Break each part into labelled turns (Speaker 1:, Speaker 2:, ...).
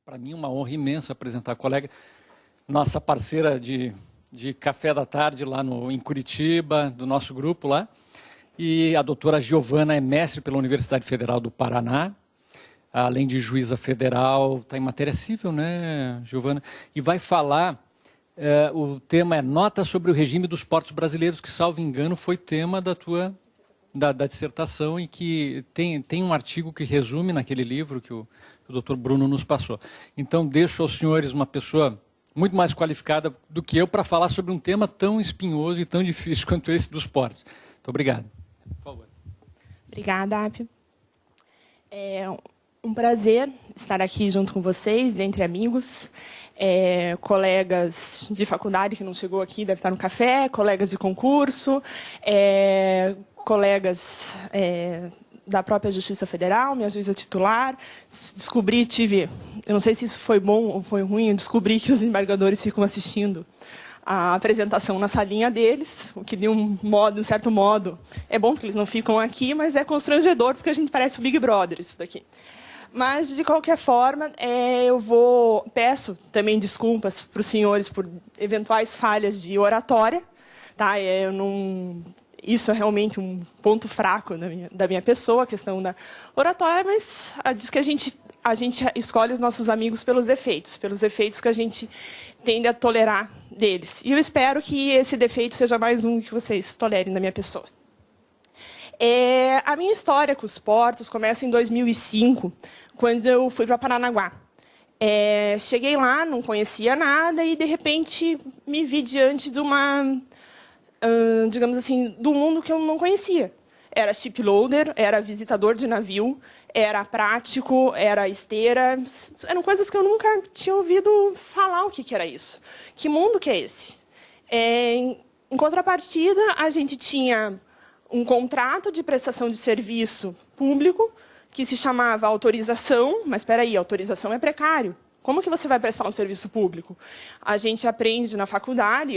Speaker 1: Para mim, uma honra imensa apresentar a colega, nossa parceira de café da tarde lá em Curitiba, do nosso grupo lá. E a doutora Giovana é mestre pela Universidade Federal do Paraná, além de juíza federal, está em matéria civil, né, Giovana? E vai falar, o tema é Nota sobre o regime dos portos brasileiros, que, salvo engano, foi tema da tua da dissertação e que tem um artigo que resume naquele livro que o doutor Bruno nos passou. Então, deixo aos senhores uma pessoa muito mais qualificada do que eu para falar sobre um tema tão espinhoso e tão difícil quanto esse dos portos. Muito obrigado. Por favor.
Speaker 2: Obrigada, Apio. É um prazer estar aqui junto com vocês, dentre amigos, colegas de faculdade que não chegou aqui, deve estar no café, colegas de concurso, colegas da própria Justiça Federal, minha juíza titular. Eu não sei se isso foi bom ou foi ruim, eu descobri que os desembargadores ficam assistindo a apresentação na salinha deles, o que de um certo modo, é bom porque eles não ficam aqui, mas é constrangedor porque a gente parece o Big Brother, isso daqui. Mas, de qualquer forma, peço também desculpas para os senhores por eventuais falhas de oratória. Tá? Isso é realmente um ponto fraco da minha pessoa, a questão da oratória, mas diz que a gente escolhe os nossos amigos pelos defeitos que a gente tende a tolerar deles. E eu espero que esse defeito seja mais um que vocês tolerem da minha pessoa. A minha história com os portos começa em 2005, quando eu fui para Paranaguá. Cheguei lá, não conhecia nada e, de repente, me vi diante de digamos assim, do mundo que eu não conhecia. Era shiploader, era visitador de navio, era prático, era esteira. Eram coisas que eu nunca tinha ouvido falar o que era isso. Que mundo que é esse? Em contrapartida, a gente tinha um contrato de prestação de serviço público que se chamava autorização, mas espera aí, autorização é precário. Como que você vai prestar um serviço público? A gente aprende na faculdade,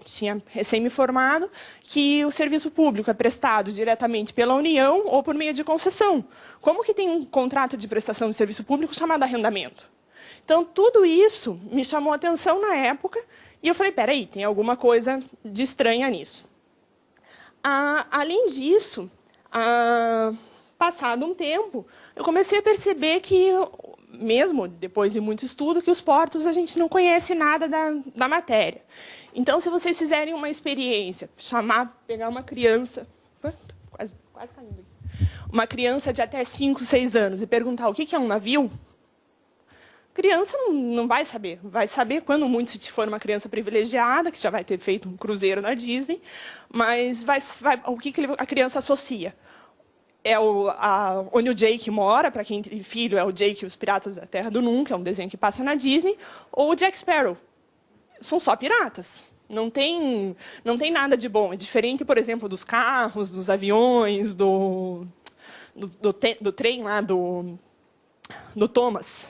Speaker 2: tinha recém me formado, que o serviço público é prestado diretamente pela União ou por meio de concessão. Como que tem um contrato de prestação de serviço público chamado arrendamento? Então, tudo isso me chamou a atenção na época e eu falei, peraí, tem alguma coisa de estranha nisso. Além disso, passado um tempo, eu comecei a perceber que, mesmo depois de muito estudo, que os portos a gente não conhece nada da matéria. Então, se vocês fizerem uma experiência, pegar uma criança, quase caindo aqui, uma criança de até 5, 6 anos e perguntar o que é um navio, a criança não vai saber. Vai saber quando muito se for uma criança privilegiada, que já vai ter feito um cruzeiro na Disney, mas o que a criança associa? Onde o Jake mora, para quem tem filho, é o Jake e os Piratas da Terra do Nunca, é um desenho que passa na Disney, ou o Jack Sparrow. São só piratas. Não tem nada de bom. É diferente, por exemplo, dos carros, dos aviões, do trem lá, do Thomas.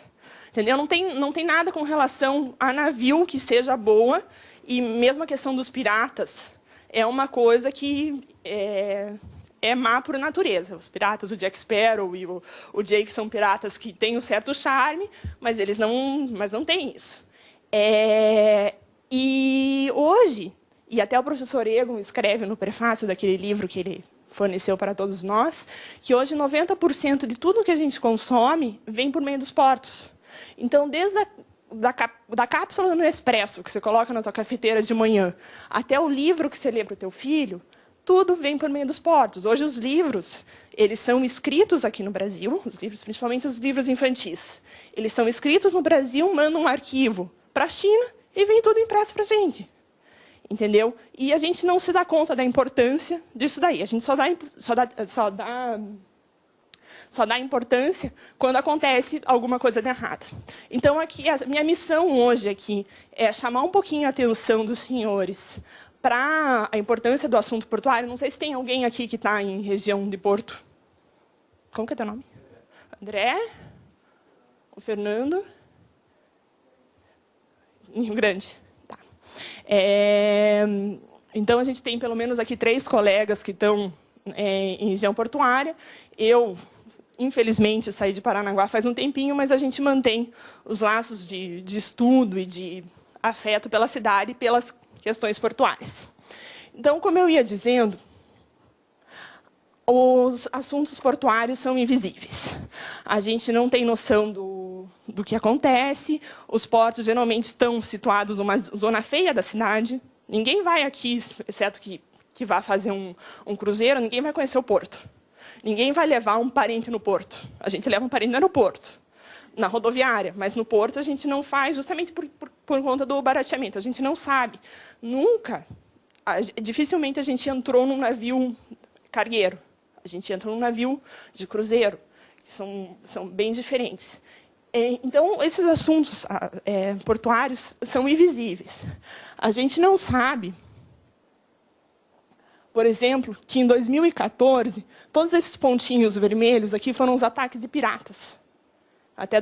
Speaker 2: Entendeu? Não tem nada com relação a navio que seja boa, e mesmo a questão dos piratas é uma coisa que é má por natureza. Os piratas, o Jack Sparrow e o Jake são piratas que têm um certo charme, mas eles não têm isso. E hoje, e até o professor Egon escreve no prefácio daquele livro que ele forneceu para todos nós, que hoje 90% de tudo que a gente consome vem por meio dos portos. Então, desde da cápsula no Expresso, que você coloca na tua cafeteira de manhã, até o livro que você lê para o teu filho, tudo vem por meio dos portos. Hoje, os livros, eles são escritos aqui no Brasil, os livros, principalmente os livros infantis. Eles são escritos no Brasil, mandam um arquivo para a China e vem tudo impresso para a gente. Entendeu? E a gente não se dá conta da importância disso daí. A gente só dá importância quando acontece alguma coisa de errado. Então, aqui, a minha missão hoje aqui é chamar um pouquinho a atenção dos senhores para a importância do assunto portuário. Não sei se tem alguém aqui que está em região de Porto. Como que é teu nome? André? O Fernando? Em Rio Grande. Tá. Então, a gente tem pelo menos aqui 3 colegas que estão em região portuária. Eu infelizmente, saí de Paranaguá faz um tempinho, mas a gente mantém os laços de estudo e de afeto pela cidade e pelas questões portuárias. Então, como eu ia dizendo, os assuntos portuários são invisíveis. A gente não tem noção do que acontece, os portos geralmente estão situados numa zona feia da cidade. Ninguém vai aqui, exceto que vá fazer um cruzeiro, ninguém vai conhecer o porto. Ninguém vai levar um parente no porto. A gente leva um parente no aeroporto, na rodoviária, mas no porto a gente não faz, justamente por conta do barateamento. A gente não sabe. Nunca, dificilmente a gente entrou num navio cargueiro. A gente entra num navio de cruzeiro, que são bem diferentes. Então, esses assuntos portuários são invisíveis. A gente não sabe, por exemplo, que em 2014, todos esses pontinhos vermelhos aqui foram os ataques de piratas, até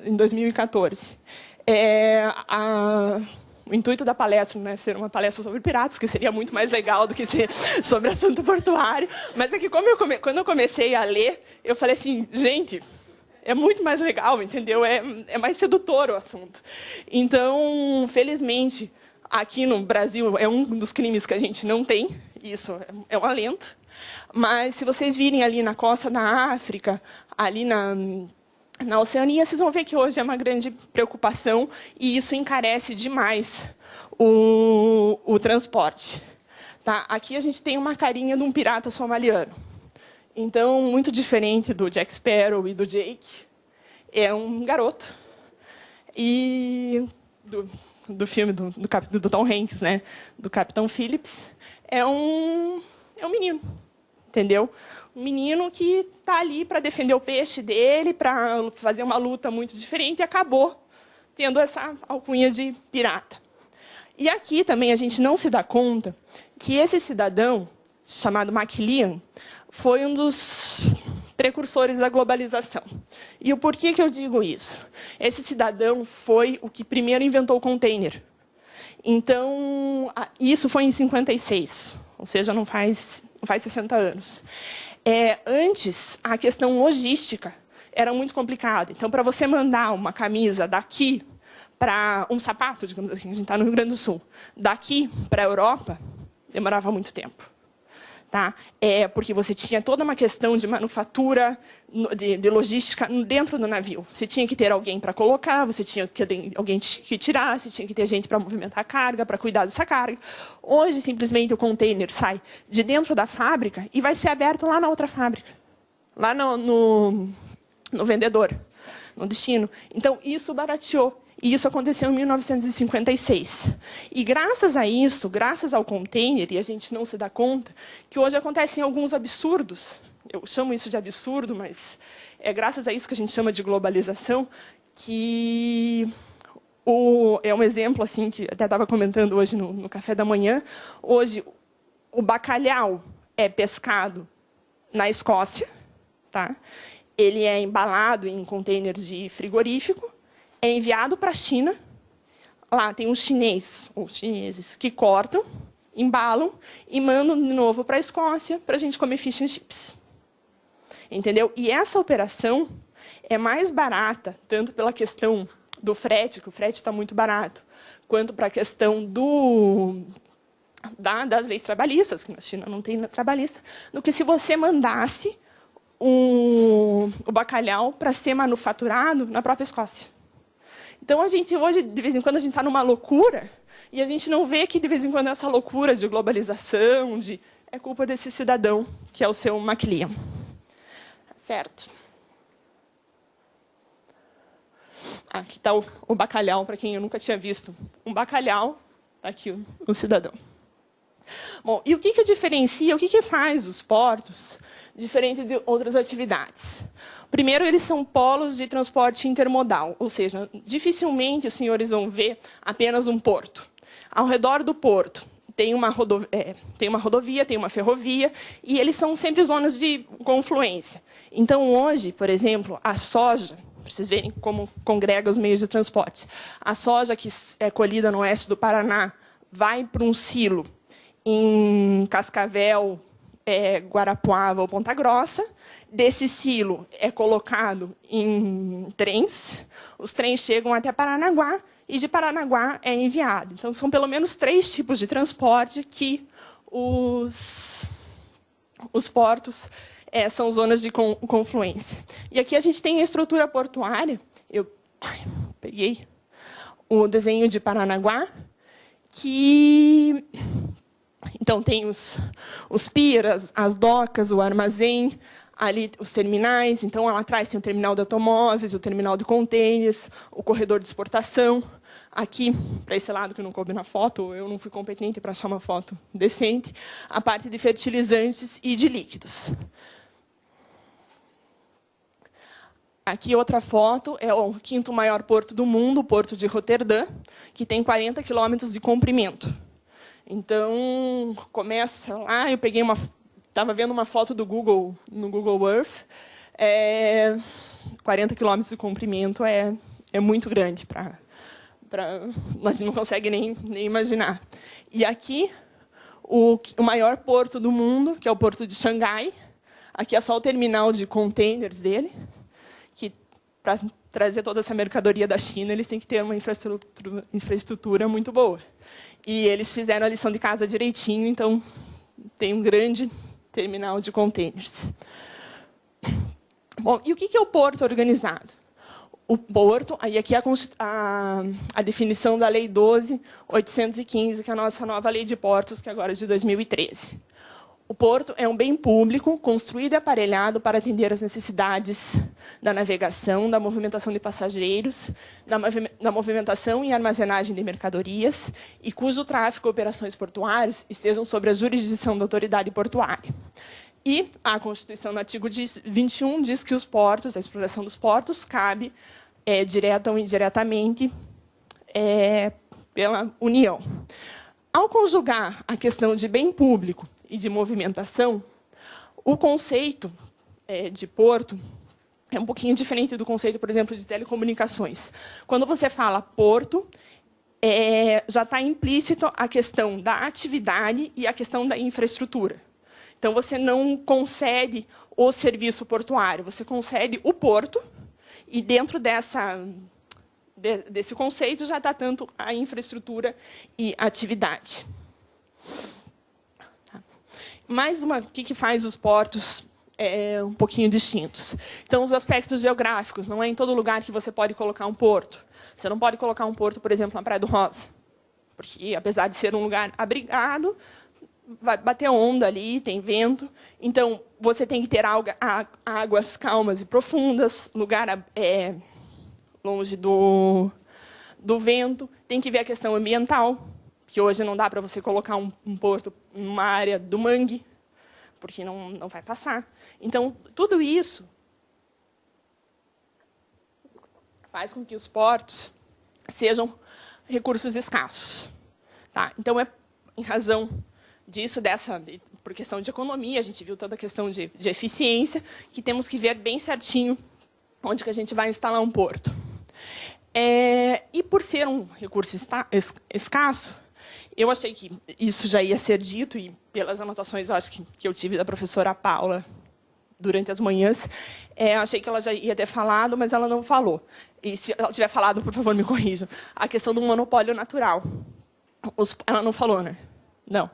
Speaker 2: em 2014. O intuito da palestra não é ser uma palestra sobre piratas, que seria muito mais legal do que ser sobre assunto portuário, mas é que quando eu comecei a ler, eu falei assim, gente, é muito mais legal, entendeu? É mais sedutor o assunto. Então, felizmente, aqui no Brasil é um dos crimes que a gente não tem, isso é um alento, mas se vocês virem ali na costa da África, ali na Oceania, vocês vão ver que hoje é uma grande preocupação e isso encarece demais o transporte. Tá? Aqui a gente tem uma carinha de um pirata somaliano. Então, muito diferente do Jack Sparrow e do Jake, é um garoto. E do filme do Tom Hanks, né? Do Capitão Phillips, é um menino. Entendeu? Um menino que está ali para defender o peixe dele, para fazer uma luta muito diferente, e acabou tendo essa alcunha de pirata. E aqui também a gente não se dá conta que esse cidadão, chamado McLean, foi um dos precursores da globalização. E o porquê que eu digo isso? Esse cidadão foi o que primeiro inventou o container. Então, isso foi em 56, ou seja, não faz 60 anos. Antes, a questão logística era muito complicada. Então, para você mandar uma camisa daqui para um sapato, digamos assim, a gente está no Rio Grande do Sul, daqui para a Europa, demorava muito tempo. Tá? Porque você tinha toda uma questão de manufatura, de logística dentro do navio. Você tinha que ter alguém para colocar, você tinha que ter alguém que tirar, você tinha que ter gente para movimentar a carga, para cuidar dessa carga. Hoje, simplesmente, o container sai de dentro da fábrica e vai ser aberto lá na outra fábrica, lá no vendedor, no destino. Então, isso barateou. E isso aconteceu em 1956. E graças a isso, graças ao container, e a gente não se dá conta, que hoje acontecem alguns absurdos. Eu chamo isso de absurdo, mas é graças a isso que a gente chama de globalização, que é um exemplo assim que até estava comentando hoje no café da manhã. Hoje, o bacalhau é pescado na Escócia, tá? Ele é embalado em containers de frigorífico, é enviado para a China. Lá tem os chineses que cortam, embalam e mandam de novo para a Escócia para a gente comer fish and chips. Entendeu? E essa operação é mais barata, tanto pela questão do frete, que o frete está muito barato, quanto para a questão das leis trabalhistas, que na China não tem trabalhista, do que se você mandasse o bacalhau para ser manufaturado na própria Escócia. Então, a gente hoje, de vez em quando, a gente está numa loucura, e a gente não vê que, de vez em quando, essa loucura de globalização, é culpa desse cidadão, que é o seu McLean. Certo. Aqui está o bacalhau, para quem eu nunca tinha visto. Um bacalhau, está aqui o cidadão. Bom, e o que diferencia, o que faz os portos diferente de outras atividades? Primeiro, eles são polos de transporte intermodal, ou seja, dificilmente os senhores vão ver apenas um porto. Ao redor do porto tem uma rodovia, tem uma ferrovia, e eles são sempre zonas de confluência. Então, hoje, por exemplo, a soja, para vocês verem como congrega os meios de transporte, a soja que é colhida no oeste do Paraná vai para um silo em Cascavel, Guarapuava ou Ponta Grossa. desse silo é colocado em trens, os trens chegam até Paranaguá, e de Paranaguá é enviado. Então, são pelo menos 3 tipos de transporte que os portos são zonas de confluência. E aqui a gente tem a estrutura portuária. Eu peguei o desenho de Paranaguá, que então tem os piers, as docas, o armazém, ali os terminais. Então, lá atrás tem o terminal de automóveis, o terminal de containers, o corredor de exportação. Aqui, para esse lado que não coube na foto, eu não fui competente para achar uma foto decente, a parte de fertilizantes e de líquidos. Aqui, outra foto, é o 5º maior porto do mundo, o Porto de Roterdã, que tem 40 quilômetros de comprimento. Então, começa lá, eu peguei estava vendo uma foto do Google, no Google Earth, 40 quilômetros de comprimento é muito grande, a gente não consegue nem imaginar. E aqui, o maior porto do mundo, que é o Porto de Xangai. Aqui é só o terminal de containers dele, que para trazer toda essa mercadoria da China, eles têm que ter uma infraestrutura muito boa. E eles fizeram a lição de casa direitinho, então tem um grande terminal de containers. Bom, e o que é o porto organizado? O porto, aí aqui é a definição da Lei 12.815, que é a nossa nova Lei de Portos, que agora é de 2013. O porto é um bem público, construído e aparelhado para atender às necessidades da navegação, da movimentação de passageiros, da movimentação e armazenagem de mercadorias, e cujo tráfego e operações portuárias estejam sob a jurisdição da autoridade portuária. E a Constituição, no artigo 21, diz que os portos, a exploração dos portos, cabe direta ou indiretamente pela União. Ao conjugar a questão de bem público e de movimentação, o conceito de porto é um pouquinho diferente do conceito, por exemplo, de telecomunicações. Quando você fala porto, já está implícito a questão da atividade e a questão da infraestrutura. Então, você não concede o serviço portuário, você concede o porto, e dentro desse conceito já está tanto a infraestrutura e a atividade. Mais o que faz os portos um pouquinho distintos? Então, os aspectos geográficos. Não é em todo lugar que você pode colocar um porto. Você não pode colocar um porto, por exemplo, na Praia do Rosa, porque, apesar de ser um lugar abrigado, vai bater onda ali, tem vento. Então, você tem que ter águas calmas e profundas, lugar longe do vento. Tem que ver a questão ambiental, que hoje não dá para você colocar um porto numa área do mangue, porque não vai passar. Então, tudo isso faz com que os portos sejam recursos escassos. Tá? Então, em razão disso, por questão de economia, a gente viu toda a questão de eficiência, que temos que ver bem certinho onde que a gente vai instalar um porto. E por ser um recurso escasso, eu achei que isso já ia ser dito, e pelas anotações eu acho que eu tive da professora Paula durante as manhãs, achei que ela já ia ter falado, mas ela não falou. E se ela tiver falado, por favor, me corrijam. A questão do monopólio natural. Ela não falou, né? Não.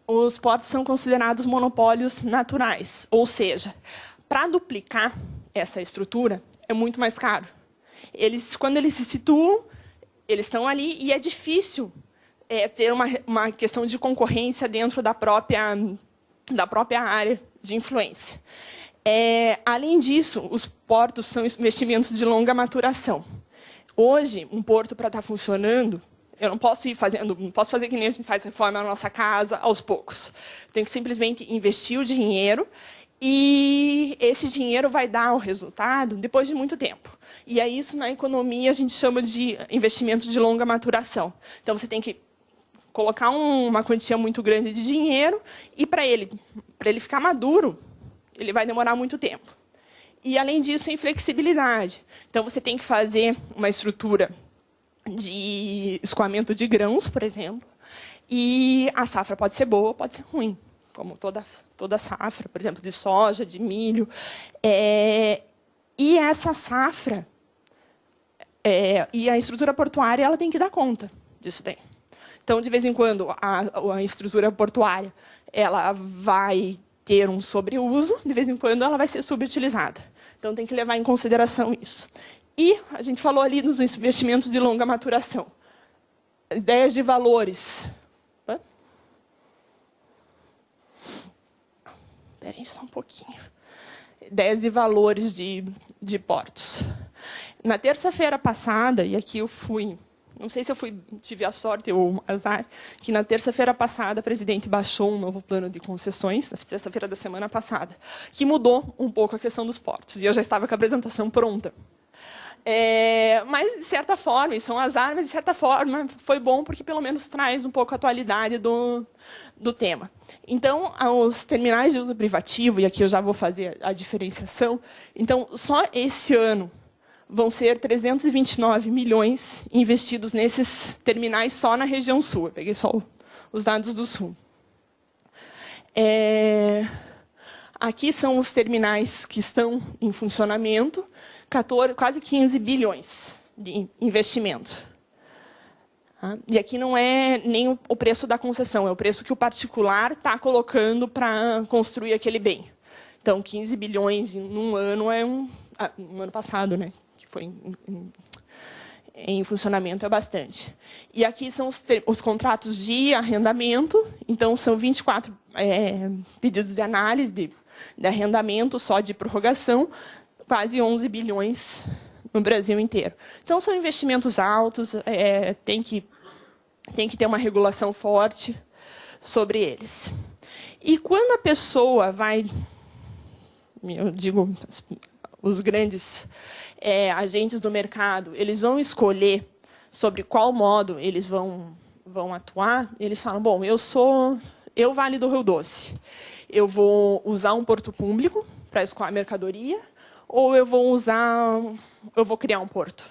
Speaker 2: Os portos são considerados monopólios naturais, ou seja, para duplicar essa estrutura é muito mais caro. Quando eles se situam, eles estão ali e é difícil ter uma questão de concorrência dentro da própria área de influência. Além disso, os portos são investimentos de longa maturação. Hoje, um porto, para estar funcionando, eu não posso fazer que nem a gente faz reforma na nossa casa aos poucos. Tenho que simplesmente investir o dinheiro, e esse dinheiro vai dar o resultado depois de muito tempo. E é isso, na economia, a gente chama de investimento de longa maturação. Então, você tem que colocar uma quantia muito grande de dinheiro, e para ele ficar maduro, ele vai demorar muito tempo. E, além disso, a inflexibilidade. Então, você tem que fazer uma estrutura de escoamento de grãos, por exemplo, e a safra pode ser boa ou pode ser ruim. como toda safra, por exemplo, de soja, de milho. E essa safra, e a estrutura portuária, ela tem que dar conta disso daí. Então, de vez em quando, a estrutura portuária ela vai ter um sobreuso, de vez em quando ela vai ser subutilizada. Então, tem que levar em consideração isso. E a gente falou ali nos investimentos de longa maturação. Ideias de valores. Espera aí só um pouquinho. Ideias de valores de portos. Na terça-feira passada, e aqui eu fui, não sei se eu tive a sorte ou o azar, que na terça-feira passada a presidente baixou um novo plano de concessões, na terça-feira da semana passada, que mudou um pouco a questão dos portos. E eu já estava com a apresentação pronta. Mas, de certa forma, isso é um azar, mas, de certa forma, foi bom, porque, pelo menos, traz um pouco a atualidade do tema. Então, os terminais de uso privativo, e aqui eu já vou fazer a diferenciação, então, só esse ano vão ser 329 milhões investidos nesses terminais só na região sul. Eu peguei só os dados do sul. Aqui são os terminais que estão em funcionamento, quase 15 bilhões de investimento. E aqui não é nem o preço da concessão, é o preço que o particular está colocando para construir aquele bem. Então, 15 bilhões em um ano é um ano passado, né, que foi em funcionamento, é bastante. E aqui são os contratos de arrendamento, então são 24 pedidos de análise de arrendamento só de prorrogação, quase 11 bilhões no Brasil inteiro. Então, são investimentos altos, tem que ter uma regulação forte sobre eles. E quando a pessoa vai, eu digo, os grandes agentes do mercado, eles vão escolher sobre qual modo eles vão atuar, eles falam, bom, eu Vale do Rio Doce, eu vou usar um porto público para escoar mercadoria, ou eu vou criar um porto?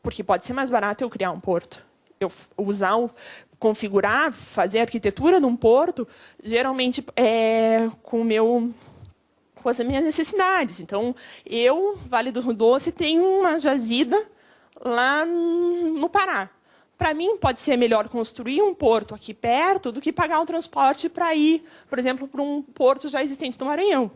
Speaker 2: Porque pode ser mais barato eu criar um porto. Eu configurar, fazer a arquitetura de um porto, geralmente com as minhas necessidades. Então, Vale do Rio Doce, tenho uma jazida lá no Pará. Para mim, pode ser melhor construir um porto aqui perto do que pagar um transporte para ir, por exemplo, para um porto já existente no Maranhão.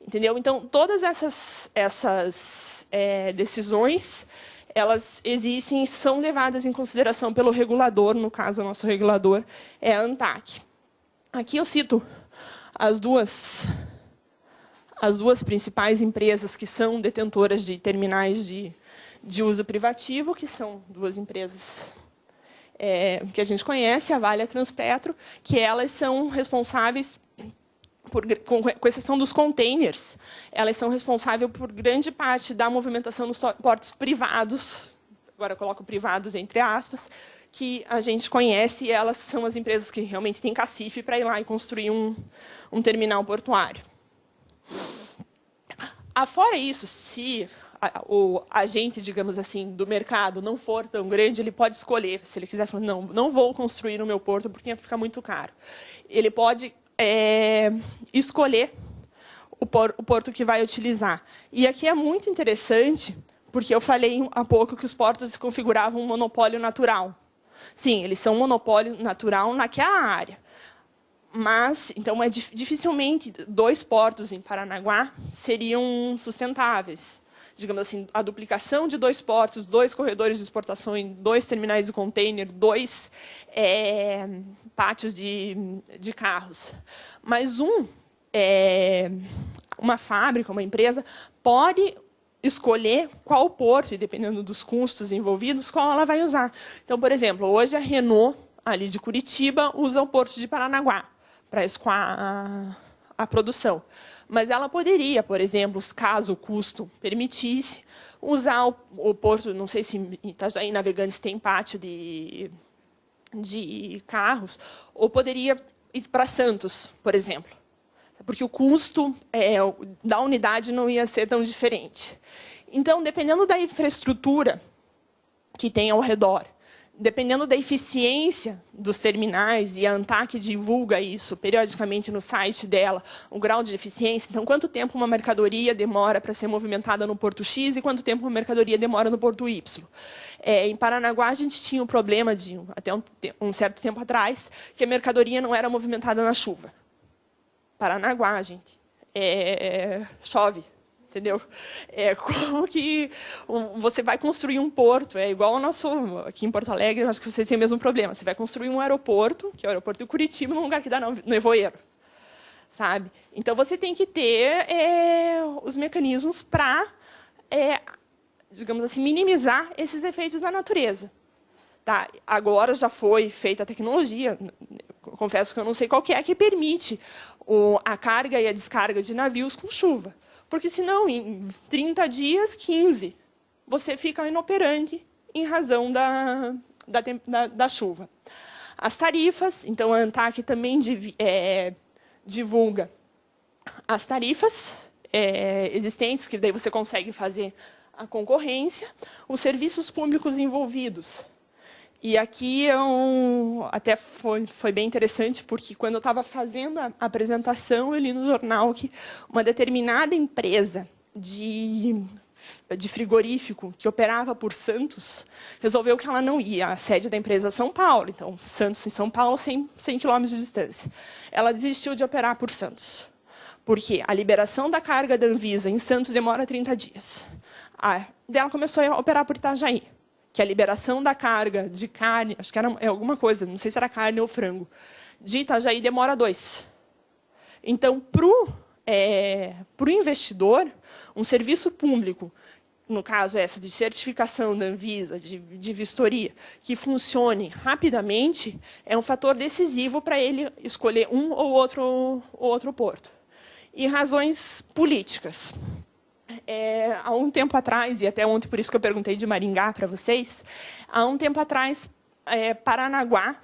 Speaker 2: Entendeu? Então, todas essas decisões, elas existem e são levadas em consideração pelo regulador, no caso, o nosso regulador é a ANTAQ. Aqui eu cito as duas principais empresas que são detentoras de terminais de uso privativo, que são duas empresas que a gente conhece, a Vale e a Transpetro, que elas são responsáveis, com exceção dos containers, elas são responsáveis por grande parte da movimentação nos portos privados, agora eu coloco privados entre aspas, que a gente conhece, e elas são as empresas que realmente têm cacife para ir lá e construir um terminal portuário. Afora isso, se o agente, digamos assim, do mercado não for tão grande, ele pode escolher, se ele quiser falar, não vou construir no meu porto porque fica muito caro. Ele pode escolher o porto que vai utilizar. E aqui é muito interessante, porque eu falei há pouco que os portos configuravam um monopólio natural. Sim, eles são um monopólio natural naquela área. Mas, então, dificilmente 2 portos em Paranaguá seriam sustentáveis. Digamos assim, a duplicação de 2 portos, 2 corredores de exportação, 2 terminais de container, 2 pátios de carros. Mas uma fábrica, uma empresa, pode escolher qual porto, e dependendo dos custos envolvidos, qual ela vai usar. Então, por exemplo, hoje a Renault, ali de Curitiba, usa o porto de Paranaguá para escoar a produção. Mas ela poderia, por exemplo, caso o custo permitisse, usar o porto, não sei se Itajaí Navegantes tem pátio de carros, ou poderia ir para Santos, por exemplo, porque o custo da unidade não ia ser tão diferente. Então, dependendo da infraestrutura que tem ao redor, dependendo da eficiência dos terminais, e a ANTAC divulga isso periodicamente no site dela, o grau de eficiência, então, quanto tempo uma mercadoria demora para ser movimentada no porto X e quanto tempo uma mercadoria demora no porto Y. Em Paranaguá, a gente tinha um problema, até um certo tempo atrás, que a mercadoria não era movimentada na chuva. Paranaguá, gente, chove. Entendeu? Como que você vai construir um porto, é igual ao nosso, aqui em Porto Alegre, acho que vocês têm o mesmo problema, você vai construir um aeroporto, que é o aeroporto de Curitiba, num lugar que dá nevoeiro, sabe? Então, você tem que ter os mecanismos para, digamos assim, minimizar esses efeitos na natureza. Tá? Agora já foi feita a tecnologia, confesso que eu não sei qual que é, que permite a carga e a descarga de navios com chuva. Porque, senão, em 30 dias, 15, você fica inoperante em razão da chuva. As tarifas, então, a ANTAC também divulga as tarifas existentes, que daí você consegue fazer a concorrência, os serviços públicos envolvidos. E aqui até foi bem interessante, porque quando eu estava fazendo a apresentação, eu li no jornal que uma determinada empresa de frigorífico que operava por Santos resolveu que ela não ia. A sede da empresa é São Paulo, então, Santos em São Paulo, 100 quilômetros de distância. Ela desistiu de operar por Santos, porque a liberação da carga da Anvisa em Santos demora 30 dias. Ela começou a operar por Itajaí, que a liberação da carga de carne, acho que era alguma coisa, não sei se era carne ou frango, de Itajaí demora 2. Então, para o investidor, um serviço público, no caso essa de certificação da Anvisa, de vistoria, que funcione rapidamente, é um fator decisivo para ele escolher um ou outro porto. E razões políticas. Há um tempo atrás, e até ontem, por isso que eu perguntei de Maringá para vocês, há um tempo atrás, Paranaguá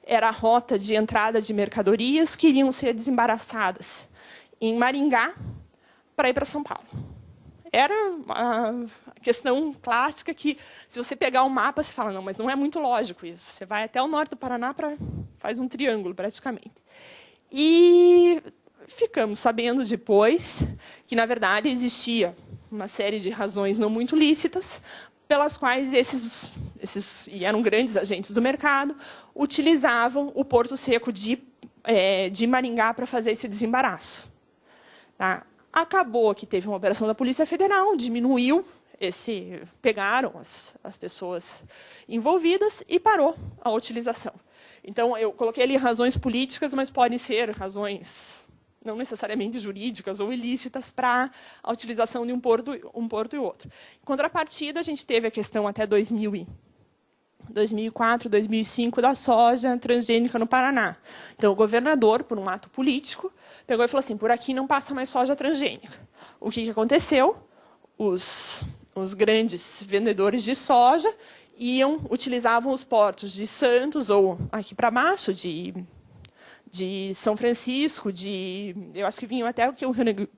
Speaker 2: era a rota de entrada de mercadorias que iriam ser desembaraçadas em Maringá para ir para São Paulo. Era a questão clássica que, se você pegar um mapa, você fala, não, mas não é muito lógico isso. Você vai até o norte do Paraná, faz um triângulo, praticamente. E ficamos sabendo depois que, na verdade, existia uma série de razões não muito lícitas pelas quais e eram grandes agentes do mercado, utilizavam o Porto Seco de Maringá para fazer esse desembaraço. Tá? Acabou que teve uma operação da Polícia Federal, diminuiu pegaram as pessoas envolvidas e parou a utilização. Então, eu coloquei ali razões políticas, mas podem ser razões não necessariamente jurídicas ou ilícitas para a utilização de um porto e outro. Em contrapartida, a gente teve a questão até 2004, 2005, da soja transgênica no Paraná. Então, o governador, por um ato político, pegou e falou assim, por aqui não passa mais soja transgênica. O que aconteceu? Os grandes vendedores de soja utilizavam os portos de Santos, ou aqui para baixo, de São Francisco, eu acho que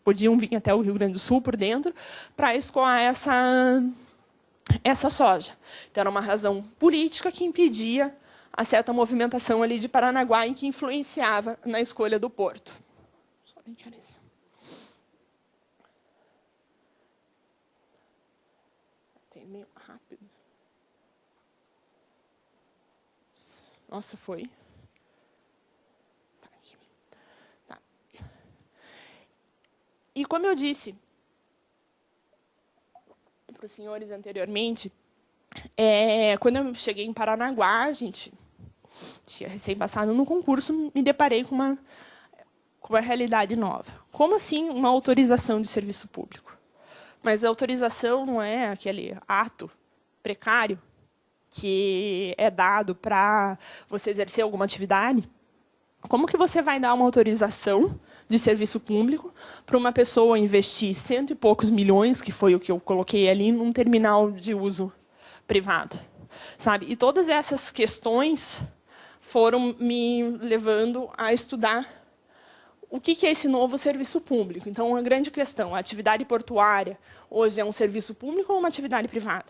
Speaker 2: podiam vir até o Rio Grande do Sul por dentro, para escoar essa soja. Então, era uma razão política que impedia a certa movimentação ali de Paranaguá e que influenciava na escolha do porto. Só brincar isso. Tem meio rápido. Nossa, foi. Tá. E como eu disse para os senhores anteriormente, quando eu cheguei em Paranaguá, a gente tinha recém passado no concurso, me deparei com uma realidade nova. Como assim uma autorização de serviço público? Mas a autorização não é aquele ato precário que é dado para você exercer alguma atividade? Como que você vai dar uma autorização de serviço público para uma pessoa investir 100 e poucos milhões, que foi o que eu coloquei ali, num terminal de uso privado? Sabe? E todas essas questões foram me levando a estudar o que é esse novo serviço público. Então, uma grande questão, a atividade portuária hoje é um serviço público ou uma atividade privada?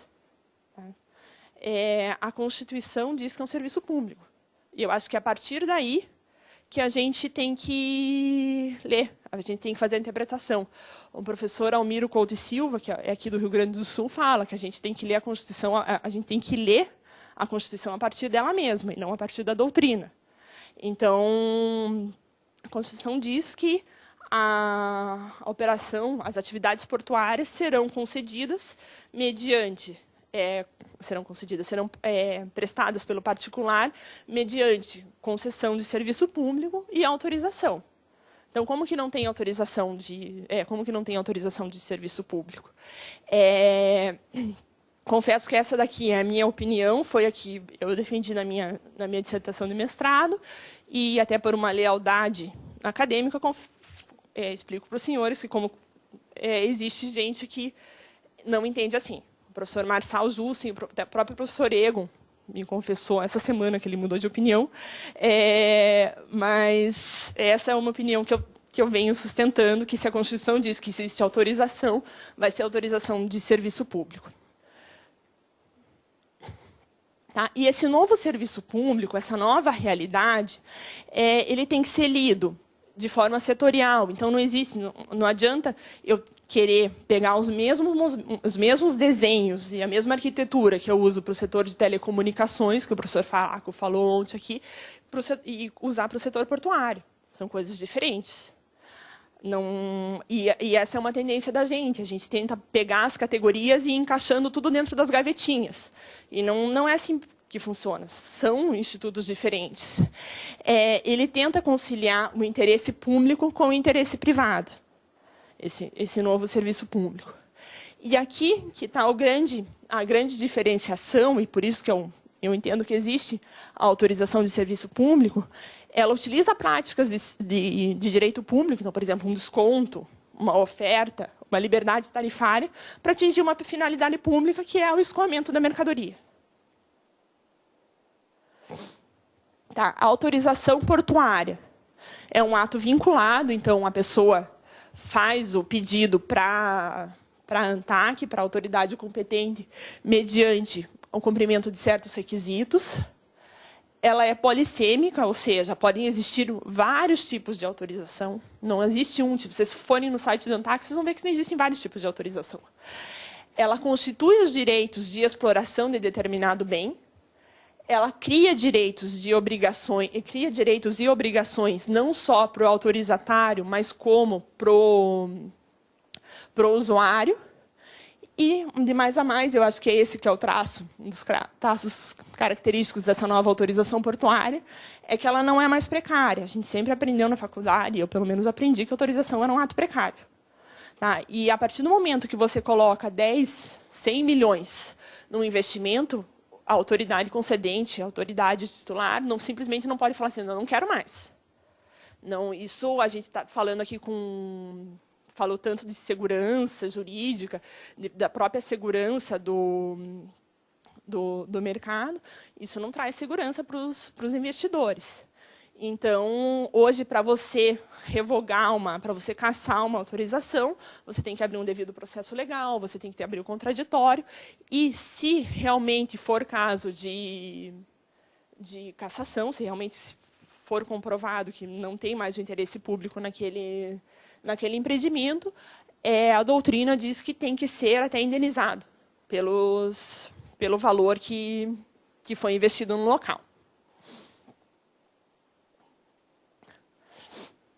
Speaker 2: a Constituição diz que é um serviço público. E eu acho que é a partir daí que a gente tem que ler, a gente tem que fazer a interpretação. O professor Almiro Couto e Silva, que é aqui do Rio Grande do Sul, fala que a gente tem que ler a Constituição, a gente tem que ler a Constituição a partir dela mesma, e não a partir da doutrina. Então, a Constituição diz que a operação, as atividades portuárias serão concedidas mediante... serão prestadas pelo particular mediante concessão de serviço público e autorização. Então, como que não tem autorização de serviço público? Confesso que essa daqui é a minha opinião, foi a que eu defendi na minha dissertação de mestrado, e até por uma lealdade acadêmica, explico para os senhores que como existe gente que não entende assim. O professor Marçal Jussi, o próprio professor Egon, me confessou essa semana que ele mudou de opinião, mas essa é uma opinião que eu venho sustentando, que se a Constituição diz que existe autorização, vai ser autorização de serviço público. Tá? E esse novo serviço público, essa nova realidade, ele tem que ser lido de forma setorial. Então, não adianta eu querer pegar os mesmos desenhos e a mesma arquitetura que eu uso para o setor de telecomunicações, que o professor Falaco falou ontem aqui, e usar para o setor portuário. São coisas diferentes. E essa é uma tendência da gente. A gente tenta pegar as categorias e ir encaixando tudo dentro das gavetinhas. E não é assim que funciona. São institutos diferentes. Ele tenta conciliar o interesse público com o interesse privado, esse novo serviço público. E aqui que está a grande diferenciação, e por isso que eu entendo que existe a autorização de serviço público, ela utiliza práticas de direito público, então, por exemplo, um desconto, uma oferta, uma liberdade tarifária, para atingir uma finalidade pública, que é o escoamento da mercadoria. Tá, a autorização portuária é um ato vinculado, então a pessoa faz o pedido para a ANTAC, para a autoridade competente, mediante o cumprimento de certos requisitos. Ela é polissêmica, ou seja, podem existir vários tipos de autorização. Não existe um tipo. Se vocês forem no site da ANTAC, vocês vão ver que existem vários tipos de autorização. Ela constitui os direitos de exploração de determinado bem. Ela cria direitos e obrigações não só para o autorizatário, mas como para o usuário. E, de mais a mais, eu acho que é esse que é o traço, um dos traços característicos dessa nova autorização portuária, é que ela não é mais precária. A gente sempre aprendeu na faculdade, eu pelo menos aprendi que a autorização era um ato precário. Tá? E a partir do momento que você coloca 10, 100 milhões num investimento, a autoridade concedente, a autoridade titular, simplesmente não pode falar assim, não quero mais. Não, isso a gente está falando aqui falou tanto de segurança jurídica, da própria segurança do mercado, isso não traz segurança para os investidores. Então, hoje, para você revogar para você cassar uma autorização, você tem que abrir um devido processo legal, você tem que abrir o contraditório, e se realmente for caso de cassação, se realmente for comprovado que não tem mais o interesse público naquele empreendimento, a doutrina diz que tem que ser até indenizado pelo valor que foi investido no local.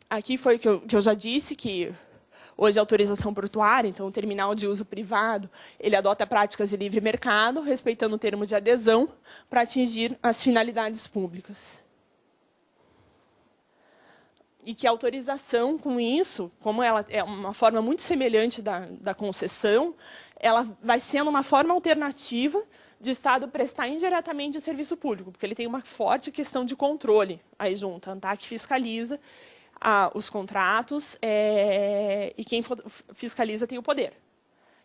Speaker 2: Aqui foi que eu já disse que hoje a autorização portuária, então o terminal de uso privado, ele adota práticas de livre mercado, respeitando o termo de adesão, para atingir as finalidades públicas. E que a autorização, com isso, como ela é uma forma muito semelhante da concessão, ela vai sendo uma forma alternativa de o Estado prestar indiretamente o serviço público, porque ele tem uma forte questão de controle aí junto. A ANTAC fiscaliza os contratos e quem fiscaliza tem o poder.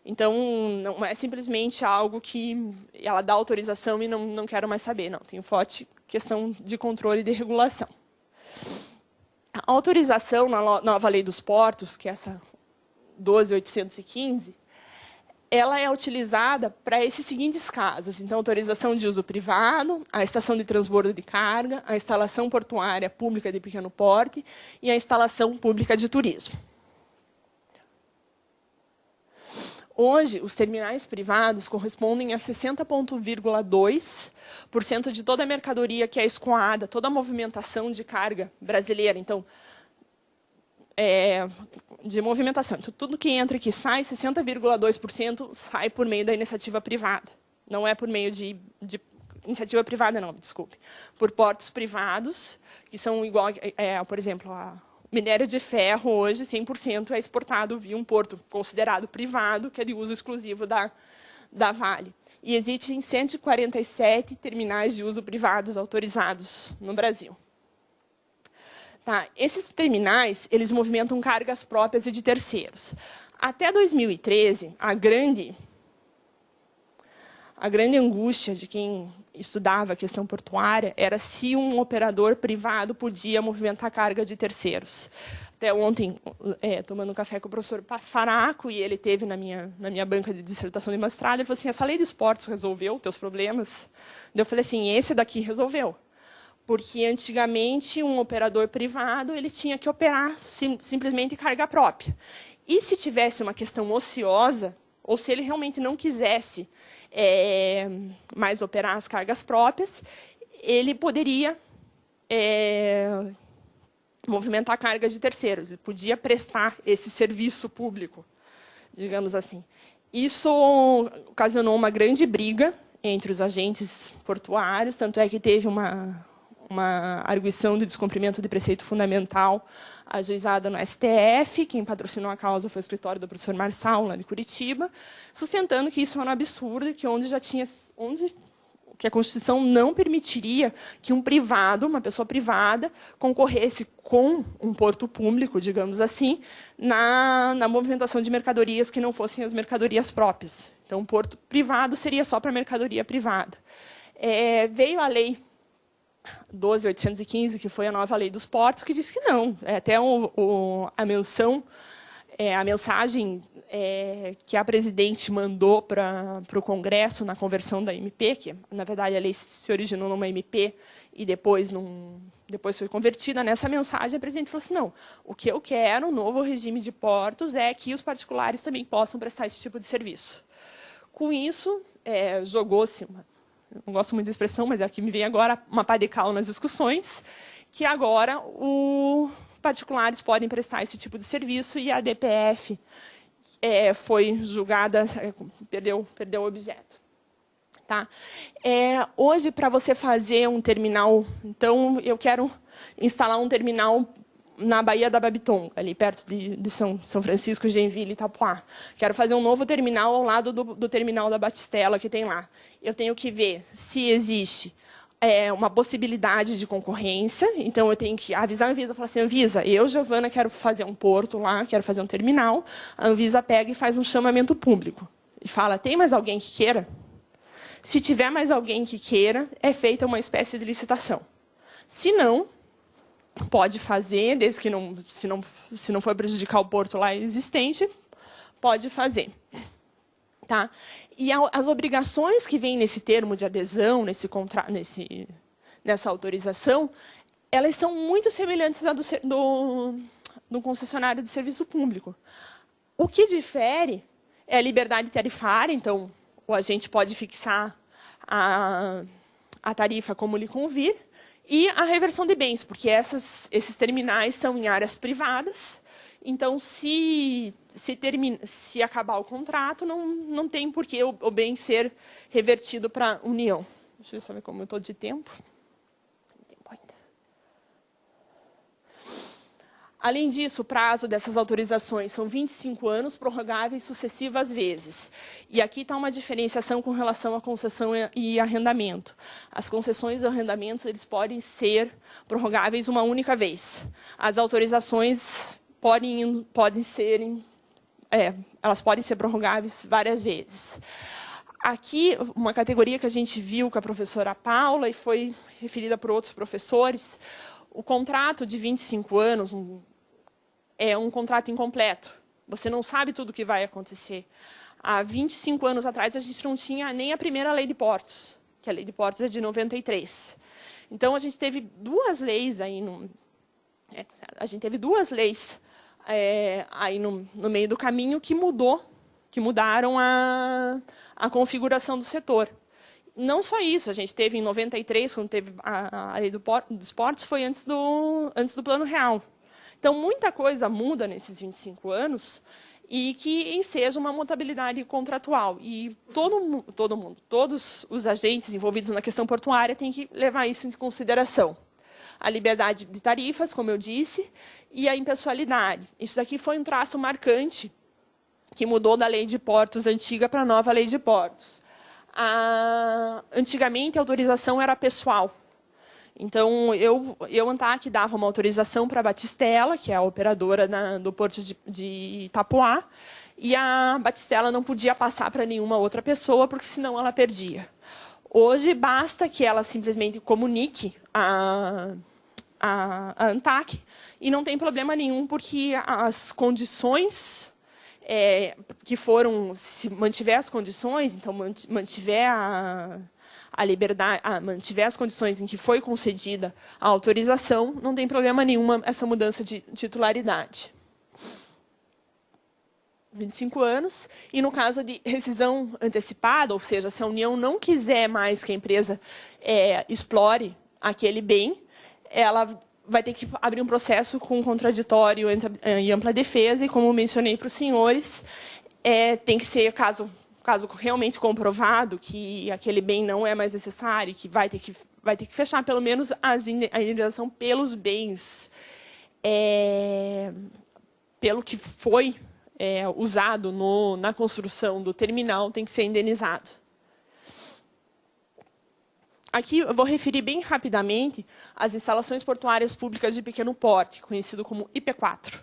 Speaker 2: Então, não é simplesmente algo que ela dá autorização e não quero mais saber. Não, tem forte questão de controle e de regulação. A autorização na nova lei dos portos, que é essa 12.815, ela é utilizada para esses seguintes casos. Então, autorização de uso privado, a estação de transbordo de carga, a instalação portuária pública de pequeno porte e a instalação pública de turismo. Hoje, os terminais privados correspondem a 60,2% de toda a mercadoria que é escoada, toda a movimentação de carga brasileira. Então, de movimentação. Então, tudo que entra e que sai, 60,2% sai por meio da iniciativa privada. Não é por meio de iniciativa privada, não, desculpe. Por portos privados, que são igual, por exemplo, o minério de ferro, hoje, 100% é exportado via um porto considerado privado, que é de uso exclusivo da Vale. E existem 147 terminais de uso privados autorizados no Brasil. Tá, esses terminais, eles movimentam cargas próprias e de terceiros. Até 2013, a grande angústia de quem estudava a questão portuária era se um operador privado podia movimentar carga de terceiros. Até ontem, tomando um café com o professor Faraco, e ele teve na minha banca de dissertação de mestrado, ele falou assim, essa lei dos portos resolveu os teus problemas? Eu falei assim, esse daqui resolveu. Porque, antigamente, um operador privado ele tinha que operar simplesmente carga própria. E, se tivesse uma questão ociosa, ou se ele realmente não quisesse mais operar as cargas próprias, ele poderia movimentar cargas de terceiros. Ele podia prestar esse serviço público, digamos assim. Isso ocasionou uma grande briga entre os agentes portuários, tanto é que teve uma arguição de descumprimento de preceito fundamental ajuizada no STF. Quem patrocinou a causa foi o escritório do professor Marçal, lá de Curitiba, sustentando que isso é um absurdo, que que a Constituição não permitiria que um privado, uma pessoa privada, concorresse com um porto público, digamos assim, na movimentação de mercadorias que não fossem as mercadorias próprias. Então, um porto privado seria só para mercadoria privada. Veio a lei 12.815, que foi a nova lei dos portos, que disse que não. Até a mensagem que a presidente mandou para o Congresso na conversão da MP, que, na verdade, a lei se originou numa MP e depois foi convertida. Nessa mensagem, a presidente falou assim, não, o que eu quero, um novo regime de portos, é que os particulares também possam prestar esse tipo de serviço. Com isso, jogou-se não gosto muito de expressão, mas é que me vem agora uma pá de cal nas discussões, que agora os particulares podem prestar esse tipo de serviço e a DPF foi julgada, perdeu o objeto. Tá? Hoje, para você fazer um terminal, então, eu quero instalar um terminal na Baía da Babitonga, ali perto de São Francisco, Genville e Itapuá. Quero fazer um novo terminal ao lado do terminal da Batistela que tem lá. Eu tenho que ver se existe uma possibilidade de concorrência. Então, eu tenho que avisar a Anvisa, falar assim, Anvisa, eu, Giovana, quero fazer um porto lá, quero fazer um terminal. A Anvisa pega e faz um chamamento público. E fala, tem mais alguém que queira? Se tiver mais alguém que queira, é feita uma espécie de licitação. Se não, pode fazer, desde que se não for prejudicar o porto lá existente, pode fazer. Tá? E as obrigações que vêm nesse termo de adesão, nessa autorização, elas são muito semelhantes à do concessionário de serviço público. O que difere é a liberdade tarifária, então, o agente pode fixar a tarifa como lhe convir, e a reversão de bens, porque esses terminais são em áreas privadas. Então, se acabar o contrato, não tem por que o bem ser revertido para a União. Deixa eu ver como eu estou de tempo. Além disso, o prazo dessas autorizações são 25 anos, prorrogáveis sucessivas vezes. E aqui está uma diferenciação com relação à concessão e arrendamento. As concessões e arrendamentos eles podem ser prorrogáveis uma única vez. As autorizações elas podem ser prorrogáveis várias vezes. Aqui, uma categoria que a gente viu com a professora Paula e foi referida por outros professores, o contrato de 25 anos é um contrato incompleto. Você não sabe tudo o que vai acontecer. Há 25 anos atrás, a gente não tinha nem a primeira lei de portos, que a lei de portos é de 93. Então, a gente teve duas leis aí aí no meio do caminho que mudaram a configuração do setor. Não só isso, a gente teve em 93, quando teve a lei dos portos, foi antes do Plano Real. Então, muita coisa muda nesses 25 anos e que enseja uma mutabilidade contratual. E todos os agentes envolvidos na questão portuária têm que levar isso em consideração. A liberdade de tarifas, como eu disse, e a impessoalidade. Isso daqui foi um traço marcante que mudou da lei de portos antiga para a nova lei de portos. Antigamente, a autorização era pessoal. Então, ANTAQ, dava uma autorização para a Batistella, que é a operadora do porto de Itapoá, e a Batistella não podia passar para nenhuma outra pessoa, porque senão ela perdia. Hoje, basta que ela simplesmente comunique a ANTAQ, e não tem problema nenhum, porque as condições que foram, se mantiver as condições, então mantiver a liberdade, mantiver as condições em que foi concedida a autorização, não tem problema nenhum essa mudança de titularidade. 25 anos, e no caso de rescisão antecipada, ou seja, se a União não quiser mais que a empresa explore aquele bem, ela vai ter que abrir um processo com contraditório e ampla defesa, e como mencionei para os senhores, tem que ser, caso realmente comprovado que aquele bem não é mais necessário, que vai ter que fechar pelo menos a indenização pelos bens, pelo que foi usado na construção do terminal, tem que ser indenizado. Aqui eu vou referir bem rapidamente as instalações portuárias públicas de pequeno porte, conhecido como IP4.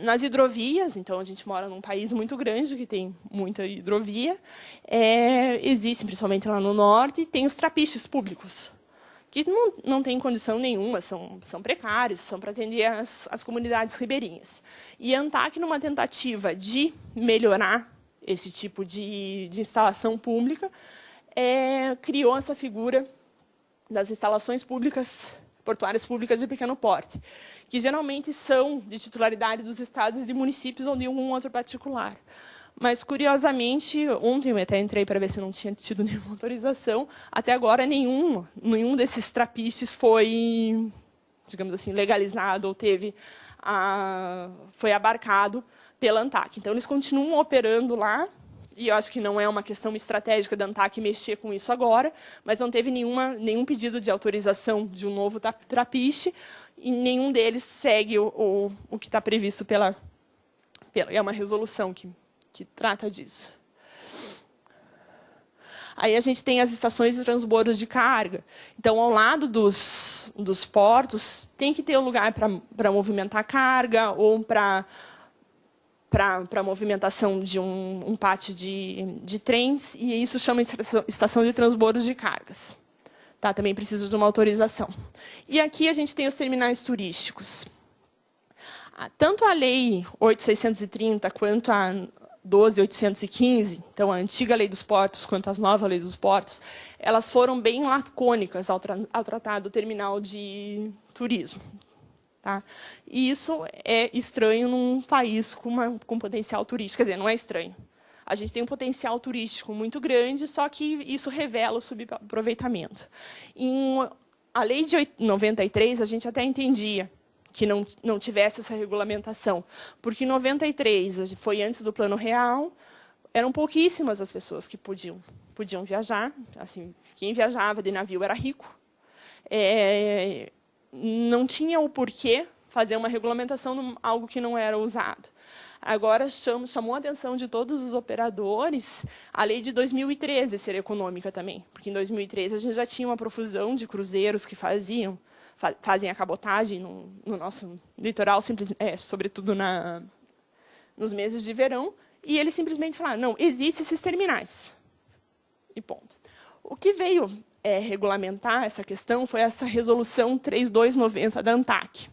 Speaker 2: Nas hidrovias, então a gente mora num país muito grande, que tem muita hidrovia, existem, principalmente lá no norte, tem os trapiches públicos, que não têm condição nenhuma, são precários, são para atender as comunidades ribeirinhas. E a ANTAQ, numa tentativa de melhorar esse tipo de instalação pública, criou essa figura das instalações portuárias públicas de pequeno porte, que geralmente são de titularidade dos estados e de municípios ou de algum outro particular. Mas, curiosamente, ontem eu até entrei para ver se não tinha tido nenhuma autorização, até agora nenhum desses trapiches foi, digamos assim, legalizado ou foi abarcado pela ANTAQ. Então, eles continuam operando lá, e eu acho que não é uma questão estratégica da ANTAQ mexer com isso agora, mas não teve nenhum pedido de autorização de um novo trapiche, e nenhum deles segue o que está previsto é uma resolução que trata disso. Aí a gente tem as estações de transbordo de carga. Então, ao lado dos portos, tem que ter um lugar para movimentar carga ou para a movimentação de um pátio de trens, e isso chama de estação de transbordo de cargas. Tá, também precisa de uma autorização. E aqui a gente tem os terminais turísticos. Tanto a Lei 8.630 quanto a 12.815, então a antiga Lei dos Portos quanto as novas Leis dos Portos, elas foram bem lacônicas ao tratar do terminal de turismo. Tá? E isso é estranho num país com potencial turístico. Quer dizer, não é estranho. A gente tem um potencial turístico muito grande, só que isso revela o subaproveitamento. A lei de 93, a gente até entendia que não tivesse essa regulamentação, porque em 93, foi antes do Plano Real, eram pouquíssimas as pessoas que podiam viajar. Assim, quem viajava de navio era rico. Não tinha o porquê fazer uma regulamentação de algo que não era usado. Agora, chamou a atenção de todos os operadores a lei de 2013 ser econômica também, porque em 2013 a gente já tinha uma profusão de cruzeiros que fazem a cabotagem no nosso litoral, sobretudo nos meses de verão, e eles simplesmente falaram, não, existem esses terminais. E ponto. O que veio regulamentar essa questão foi essa resolução 3290 da ANTAQ.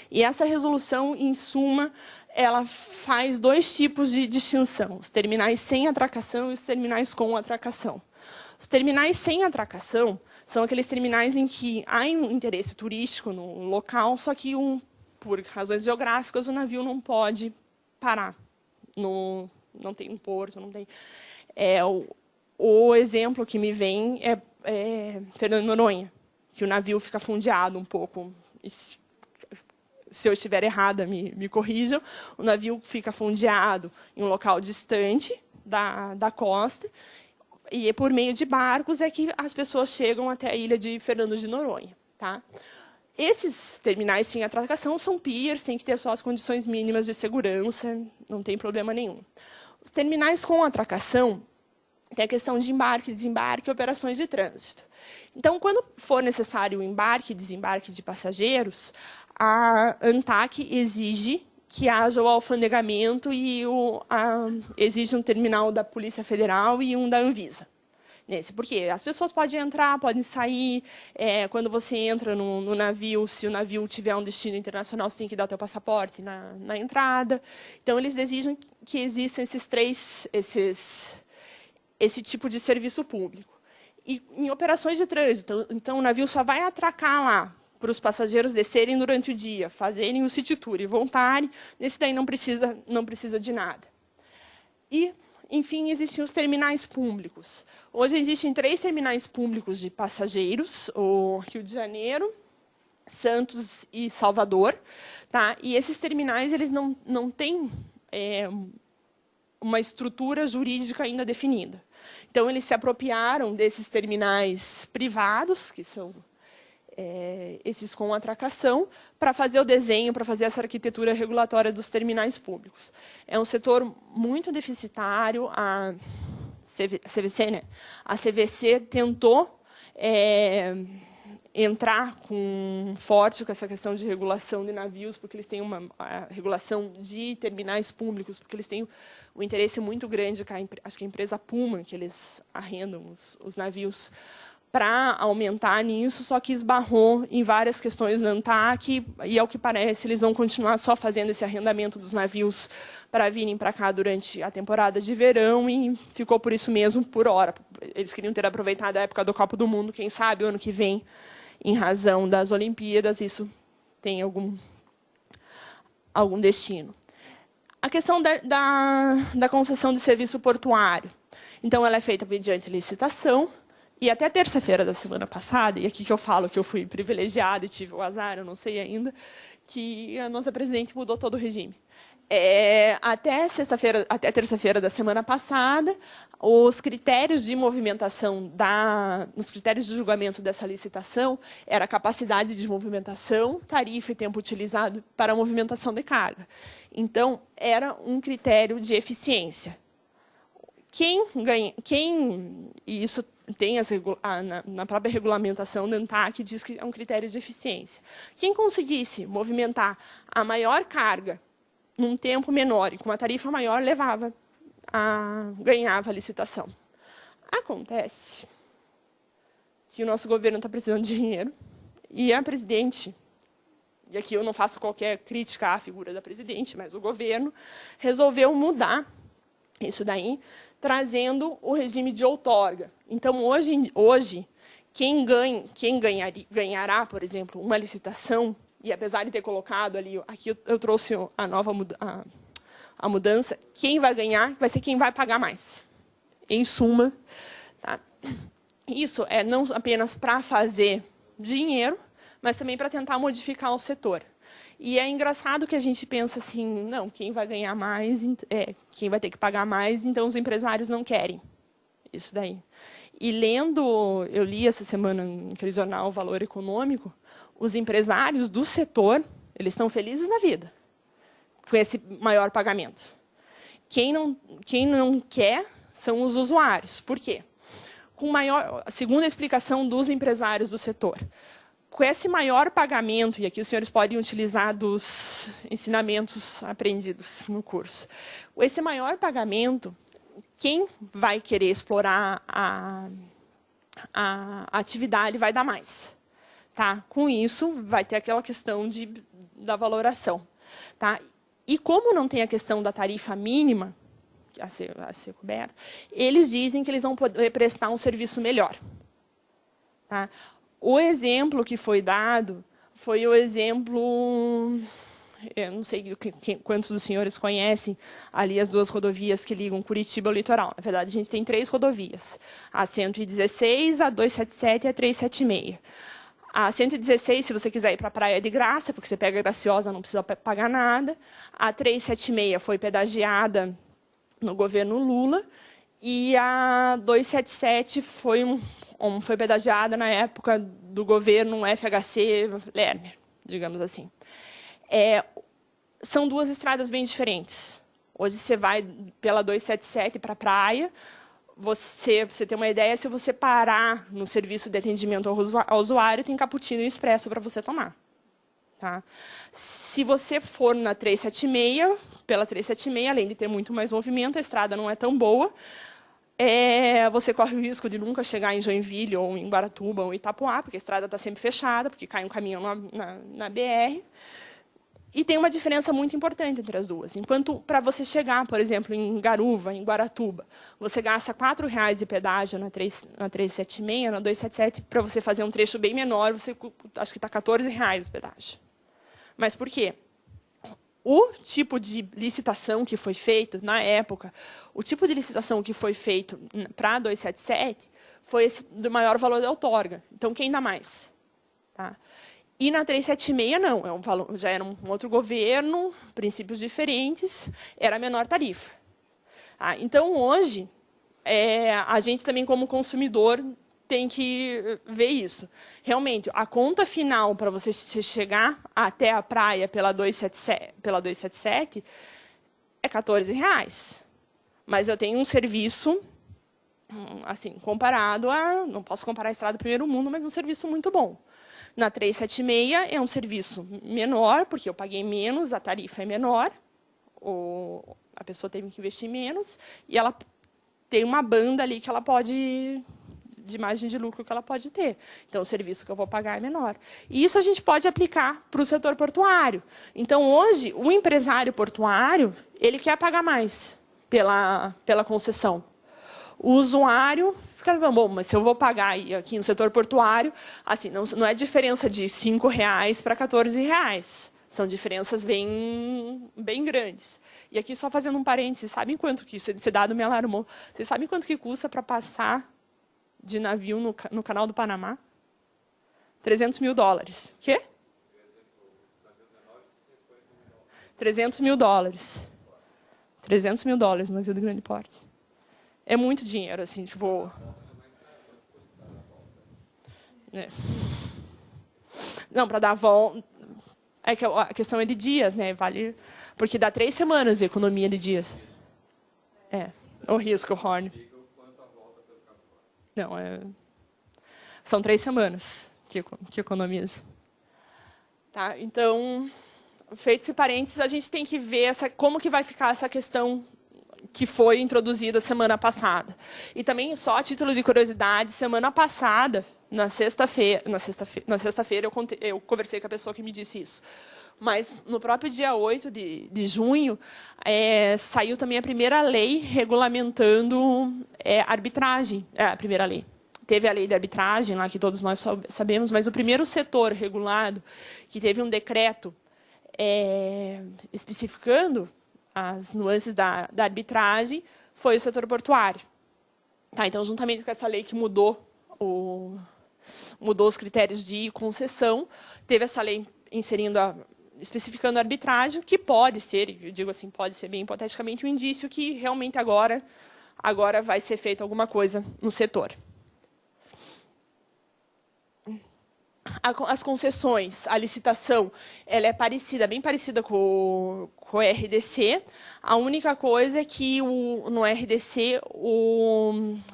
Speaker 2: E essa resolução, em suma, ela faz 2 tipos de distinção: os terminais sem atracação e os terminais com atracação. Os terminais sem atracação são aqueles terminais em que há um interesse turístico no local, só que, por razões geográficas, o navio não pode parar. Não tem um porto, não tem... O exemplo que me vem é Fernando de Noronha, que o navio fica fundeado um pouco. Se eu estiver errada, me corrijam. O navio fica fundeado em um local distante da costa, e é por meio de barcos é que as pessoas chegam até a ilha de Fernando de Noronha. Tá? Esses terminais sem atracação são piers, tem que ter só as condições mínimas de segurança, não tem problema nenhum. Os terminais com atracação tem a questão de embarque, desembarque e operações de trânsito. Então, quando for necessário o embarque e desembarque de passageiros, a ANTAC exige que haja o alfandegamento e exige um terminal da Polícia Federal e um da Anvisa. Porque as pessoas podem entrar, podem sair. Quando você entra no navio, se o navio tiver um destino internacional, você tem que dar o seu passaporte na entrada. Então, eles exigem que existam esse tipo de serviço público. E em operações de trânsito, então o navio só vai atracar lá para os passageiros descerem durante o dia, fazerem o city tour e voltarem. Nesse daí não precisa de nada. E, enfim, existem os terminais públicos. Hoje existem 3 terminais públicos de passageiros: o Rio de Janeiro, Santos e Salvador. Tá? E esses terminais eles não têm uma estrutura jurídica ainda definida. Então, eles se apropriaram desses terminais privados, que são esses com atracação, para fazer o desenho, para fazer essa arquitetura regulatória dos terminais públicos. É um setor muito deficitário. A CVC, né? A CVC tentou entrar forte com essa questão de regulação de navios, porque eles têm uma regulação de terminais públicos, porque eles têm um interesse muito grande, acho que a empresa Puma, que eles arrendam os navios, para aumentar nisso, só que esbarrou em várias questões na ANTAC, e, ao que parece, eles vão continuar só fazendo esse arrendamento dos navios para virem para cá durante a temporada de verão, e ficou por isso mesmo, por hora. Eles queriam ter aproveitado a época do Copa do Mundo, quem sabe, o ano que vem, em razão das Olimpíadas, isso tem algum destino. A questão da concessão de serviço portuário. Então, ela é feita mediante licitação, e até terça-feira da semana passada, e aqui que eu falo que eu fui privilegiada e tive o azar, eu não sei ainda, que a nossa presidente mudou todo o regime. Até terça-feira da semana passada, os critérios de movimentação, os critérios de julgamento dessa licitação era a capacidade de movimentação, tarifa e tempo utilizado para a movimentação de carga. Então, era um critério de eficiência. E isso tem na própria regulamentação da ANTAC, diz que é um critério de eficiência. Quem conseguisse movimentar a maior carga num tempo menor e com uma tarifa maior, ganhava a licitação. Acontece que o nosso governo está precisando de dinheiro, e a presidente, e aqui eu não faço qualquer crítica à figura da presidente, mas o governo resolveu mudar isso daí, trazendo o regime de outorga. Então, hoje quem ganhará, por exemplo, uma licitação, e apesar de ter colocado ali, aqui eu trouxe a mudança, quem vai ganhar vai ser quem vai pagar mais. Em suma, tá? Isso é não apenas para fazer dinheiro, mas também para tentar modificar o setor. E é engraçado que a gente pensa assim, não, quem vai ganhar mais, quem vai ter que pagar mais, então os empresários não querem isso daí. E eu li essa semana naquele jornal Valor Econômico, os empresários do setor, eles estão felizes na vida com esse maior pagamento. Quem não quer são os usuários. Por quê? Segundo a explicação dos empresários do setor, com esse maior pagamento, e aqui os senhores podem utilizar dos ensinamentos aprendidos no curso, esse maior pagamento, quem vai querer explorar a atividade vai dar mais. Tá? Com isso, vai ter aquela questão da valoração. Tá? E como não tem a questão da tarifa mínima a ser coberta, eles dizem que eles vão poder prestar um serviço melhor. Tá? O exemplo que foi dado foi o exemplo... Eu não sei quantos dos senhores conhecem ali as duas rodovias que ligam Curitiba ao litoral. Na verdade, a gente tem 3 rodovias. A 116, a 277 e a 376. A 116, se você quiser ir para a praia, é de graça, porque você pega a Graciosa, não precisa pagar nada. A 376 foi pedagiada no governo Lula. E a 277 foi pedagiada na época do governo FHC Lerner, digamos assim. São 2 estradas bem diferentes. Hoje você vai pela 277 para a praia, você tem uma ideia, se você parar no serviço de atendimento ao usuário, tem cappuccino e expresso para você tomar. Tá? Se você for na 376, pela 376, além de ter muito mais movimento, a estrada não é tão boa, você corre o risco de nunca chegar em Joinville, ou em Guaratuba, ou Itapoá, porque a estrada está sempre fechada, porque cai um caminhão na BR. E tem uma diferença muito importante entre as duas. Enquanto, para você chegar, por exemplo, em Garuva, em Guaratuba, você gasta R$ 4,00 de pedágio na 376, na 277, para você fazer um trecho bem menor, acho que está R$ 14,00 o pedágio. Mas por quê? O tipo de licitação que foi feito, na época, o tipo de licitação que foi feito para a 277 foi esse do maior valor da outorga. Então, quem dá mais? Tá? E na 376, não. Já era um outro governo, princípios diferentes, era a menor tarifa. Então, hoje, a gente também, como consumidor, tem que ver isso. Realmente, a conta final para você chegar até a praia pela 277 é R$ 14,00. Mas eu tenho um serviço, assim, comparado a... Não posso comparar a estrada do primeiro mundo, mas um serviço muito bom. Na 376 é um serviço menor, porque eu paguei menos, a tarifa é menor, a pessoa teve que investir menos, e ela tem uma banda ali que ela pode, de margem de lucro que ela pode ter. Então, o serviço que eu vou pagar é menor. E isso a gente pode aplicar para o setor portuário. Então, hoje, o empresário portuário, ele quer pagar mais pela concessão. O usuário... Bom, mas se eu vou pagar aqui no setor portuário, assim, não é diferença de R$ 5,00 para R$ 14,00. São diferenças bem grandes. E aqui, só fazendo um parênteses, sabem quanto que esse dado me alarmou? Vocês sabem quanto que custa para passar de navio no Canal do Panamá? $300 mil. Quê? $300 mil. $300 mil no navio de grande porte. É muito dinheiro, assim, tipo... Não, para dar a volta... É que a questão é de dias, né? Vale... Porque dá 3 semanas de economia de dias. O risco, Horn. Não, são 3 semanas que economiza. Tá? Então, feito esse parênteses, a gente tem que ver como que vai ficar essa questão que foi introduzida semana passada. E também, só a título de curiosidade, semana passada, na sexta-feira, eu conversei com a pessoa que me disse isso, mas no próprio dia 8 de junho, saiu também a primeira lei regulamentando arbitragem, a primeira lei. Teve a lei de arbitragem, lá que todos nós sabemos, mas o primeiro setor regulado, que teve um decreto especificando as nuances da arbitragem, foi o setor portuário. Tá, então, juntamente com essa lei que mudou os critérios de concessão, teve essa lei especificando a arbitragem, que pode ser, eu digo assim, pode ser bem hipoteticamente, um indício que realmente agora vai ser feita alguma coisa no setor. As concessões, a licitação, ela é parecida, bem parecida com o RDC. A única coisa é que no RDC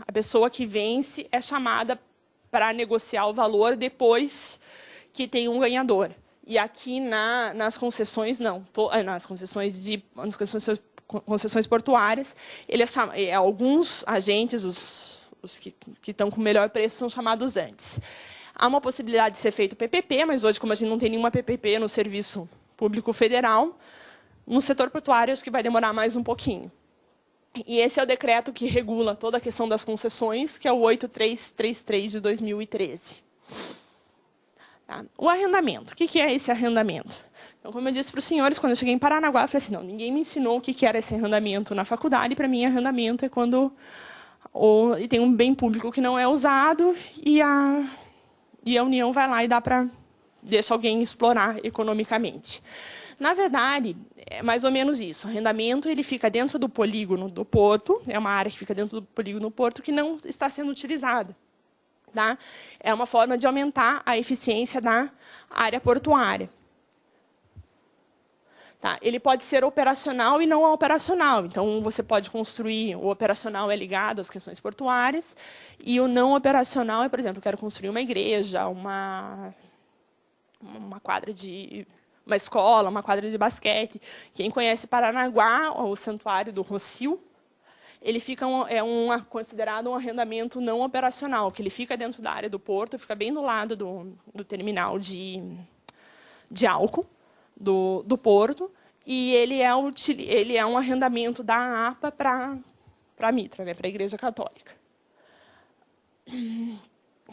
Speaker 2: a pessoa que vence é chamada para negociar o valor depois que tem um ganhador. E aqui nas concessões não, nas concessões portuárias, alguns agentes, os que estão com o melhor preço, são chamados antes. Há uma possibilidade de ser feito PPP, mas hoje, como a gente não tem nenhuma PPP no serviço público federal, no setor portuário, acho que vai demorar mais um pouquinho. E esse é o decreto que regula toda a questão das concessões, que é o 8333 de 2013. Tá? O arrendamento. O que é esse arrendamento? Então, como eu disse para os senhores, quando eu cheguei em Paranaguá, eu falei assim, não, ninguém me ensinou o que era esse arrendamento na faculdade. Para mim, arrendamento é quando tem um bem público que não é usado e a União vai lá e deixa alguém explorar economicamente. Na verdade, é mais ou menos isso. O arrendamento ele fica dentro do polígono do porto, é uma área que fica dentro do polígono do porto que não está sendo utilizada. Tá? É uma forma de aumentar a eficiência da área portuária. Tá? Ele pode ser operacional e não operacional. Então, você pode construir, o operacional é ligado às questões portuárias, e o não operacional é, por exemplo, eu quero construir uma igreja, uma quadra de... uma escola, uma quadra de basquete. Quem conhece Paranaguá, o Santuário do Rocio, ele fica considerado um arrendamento não operacional, que ele fica dentro da área do porto, fica bem do lado do terminal de álcool do porto, e ele é um arrendamento da APA para a Mitra, né, para a Igreja Católica.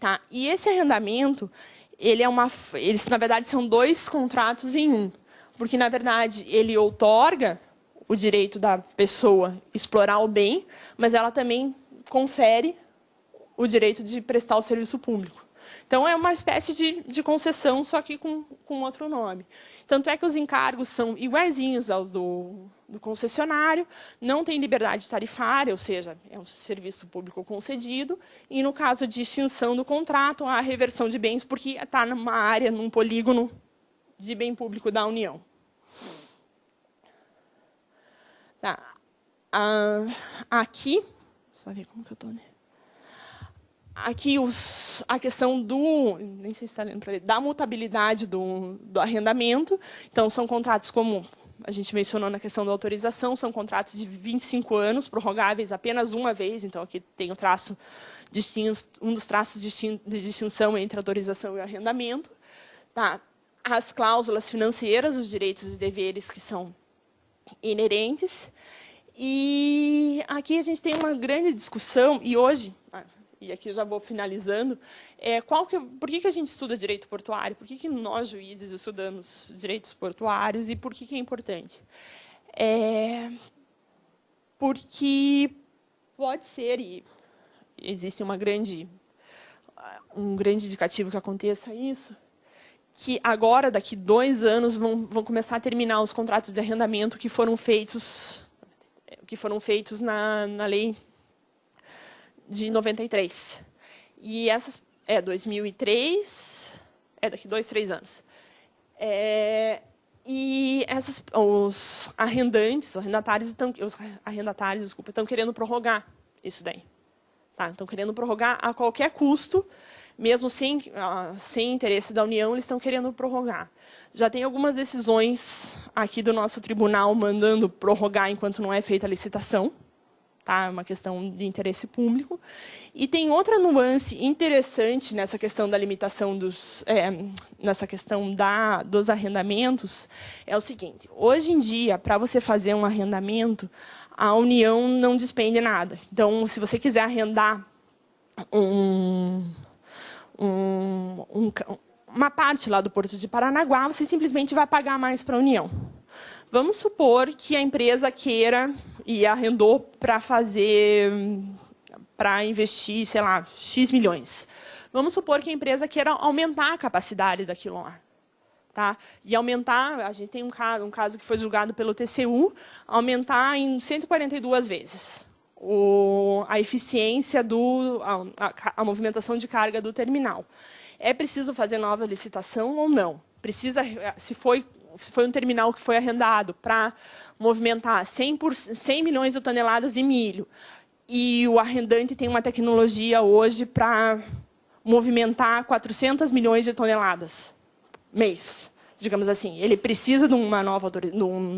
Speaker 2: Tá? E esse arrendamento, eles, na verdade, são 2 contratos em um, porque, na verdade, ele outorga o direito da pessoa explorar o bem, mas ela também confere o direito de prestar o serviço público. Então, é uma espécie de concessão, só que com outro nome. Tanto é que os encargos são iguaizinhos aos do concessionário, não tem liberdade tarifária, ou seja, é um serviço público concedido, e, no caso de extinção do contrato, há reversão de bens, porque está numa área, num polígono de bem público da União. Tá. Aqui, só ver como que eu estou, né? Aqui a questão nem sei se está lendo para ler, da mutabilidade do arrendamento. Então, são contratos, como a gente mencionou na questão da autorização, são contratos de 25 anos, prorrogáveis apenas uma vez. Então, aqui tem o traço distinto, um dos traços de distinção entre autorização e arrendamento. Tá. As cláusulas financeiras, os direitos e deveres que são inerentes. E aqui a gente tem uma grande discussão, e hoje... e aqui eu já vou finalizando, por que a gente estuda direito portuário? Por que nós, juízes, estudamos direitos portuários e por que é importante? Porque pode ser, e existe um grande indicativo que aconteça isso, que agora, daqui 2 anos, vão começar a terminar os contratos de arrendamento que foram feitos na lei de 93. E essas... 2003... daqui 2, 3 anos. E os arrendatários estão querendo prorrogar isso daí. Tá? Estão querendo prorrogar a qualquer custo, mesmo sem interesse da União, eles estão querendo prorrogar. Já tem algumas decisões aqui do nosso tribunal mandando prorrogar enquanto não é feita a licitação. Tá? É uma questão de interesse público. E tem outra nuance interessante nessa questão da limitação dos arrendamentos, é o seguinte: hoje em dia, para você fazer um arrendamento, a União não despende nada. Então, se você quiser arrendar uma parte lá do Porto de Paranaguá, você simplesmente vai pagar mais para a União. Vamos supor que a empresa queira e arrendou para investir, sei lá, X milhões. Vamos supor que a empresa queira aumentar a capacidade daquilo lá. Tá? E aumentar, a gente tem um caso que foi julgado pelo TCU, aumentar em 142 vezes a eficiência a movimentação de carga do terminal. É preciso fazer nova licitação ou não? Se foi um terminal que foi arrendado para movimentar 100 milhões de toneladas de milho, e o arrendante tem uma tecnologia hoje para movimentar 400 milhões de toneladas mês, digamos assim. Ele precisa de um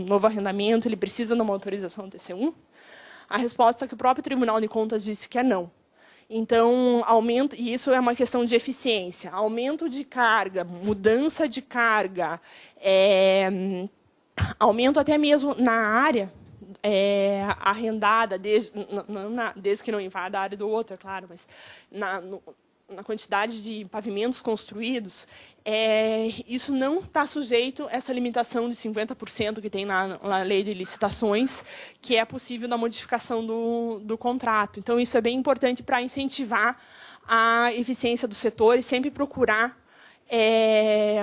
Speaker 2: novo arrendamento, ele precisa de uma autorização TC1? A resposta é que o próprio Tribunal de Contas disse que é não. Então, aumento, e isso é uma questão de eficiência, aumento de carga, mudança de carga, aumento até mesmo na área arrendada, desde que não invada a área do outro, é claro, mas na quantidade de pavimentos construídos, isso não está sujeito a essa limitação de 50% que tem na lei de licitações, que é possível na modificação do contrato. Então, isso é bem importante para incentivar a eficiência do setor e sempre procurar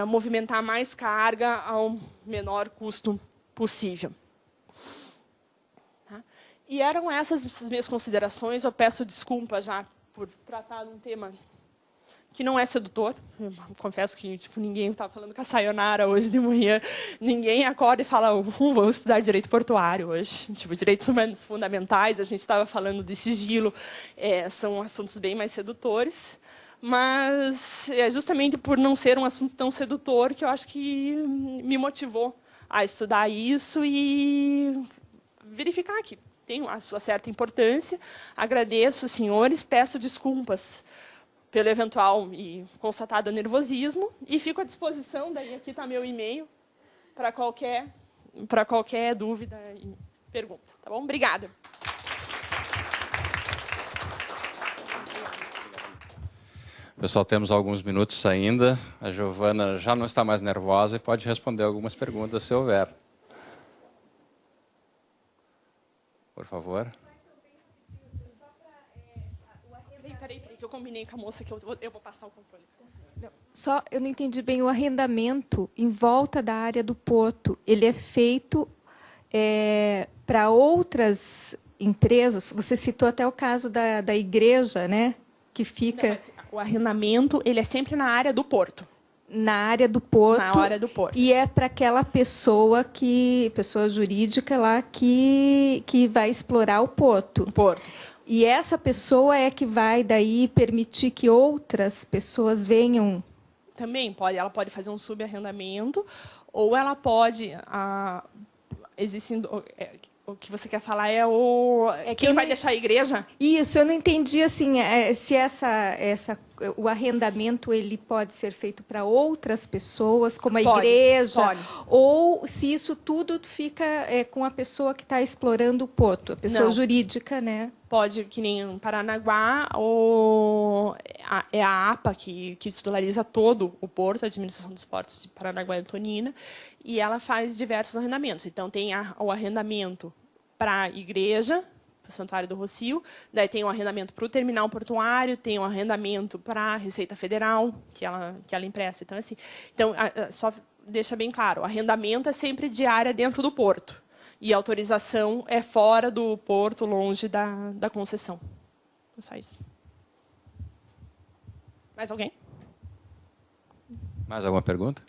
Speaker 2: movimentar mais carga ao menor custo possível. Tá? E eram essas minhas considerações. Eu peço desculpas já por tratar de um tema que não é sedutor. Eu confesso que ninguém estava falando com a Sayonara hoje de manhã. Ninguém acorda e fala, vou estudar direito portuário hoje. Direitos humanos fundamentais, a gente estava falando de sigilo. São assuntos bem mais sedutores. Mas é justamente por não ser um assunto tão sedutor que eu acho que me motivou a estudar isso e verificar que tem a sua certa importância. Agradeço, senhores, peço desculpas pelo eventual e constatado nervosismo e fico à disposição, daí aqui está meu e-mail, para qualquer dúvida e pergunta. Tá bom? Obrigada.
Speaker 3: Pessoal, temos alguns minutos ainda. A Giovana já não está mais nervosa e pode responder algumas perguntas, se houver. Por favor.
Speaker 2: Peraí, que eu combinei com a moça que eu vou passar o controle.
Speaker 4: Só, eu não entendi bem, o arrendamento em volta da área do porto, ele é feito para outras empresas? Você citou até o caso da igreja, né? Que fica...
Speaker 2: Não, mas o arrendamento ele é sempre na área do porto.
Speaker 4: Na área do porto.
Speaker 2: Na área do porto.
Speaker 4: E é para aquela pessoa jurídica lá que vai explorar o porto.
Speaker 2: O porto.
Speaker 4: E essa pessoa é que vai daí permitir que outras pessoas venham.
Speaker 2: Também pode, ela pode fazer um subarrendamento, ou ela pode o que você quer falar quem vai deixar a igreja?
Speaker 4: Isso, eu não entendi assim, se o arrendamento ele pode ser feito para outras pessoas, como a igreja,
Speaker 2: pode.
Speaker 4: Ou se isso tudo fica com a pessoa que está explorando o porto, a pessoa jurídica, né?
Speaker 2: Pode, que nem em Paranaguá, é a APA que titulariza todo o porto, a Administração dos Portos de Paranaguá e Antonina, e ela faz diversos arrendamentos. Então, tem o arrendamento para a igreja, para o Santuário do Rocio, daí tem o arrendamento para o terminal portuário, tem o arrendamento para a Receita Federal, que ela empresta. Então, assim, só deixa bem claro, o arrendamento é sempre de área dentro do porto. E a autorização é fora do porto, longe da concessão. É só isso. Mais alguém?
Speaker 3: Mais alguma pergunta?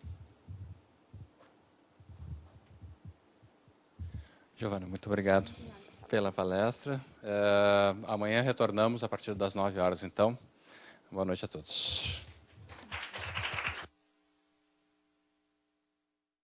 Speaker 3: Giovana, muito obrigado pela palestra. Amanhã retornamos a partir das 9 horas, então. Boa noite a todos.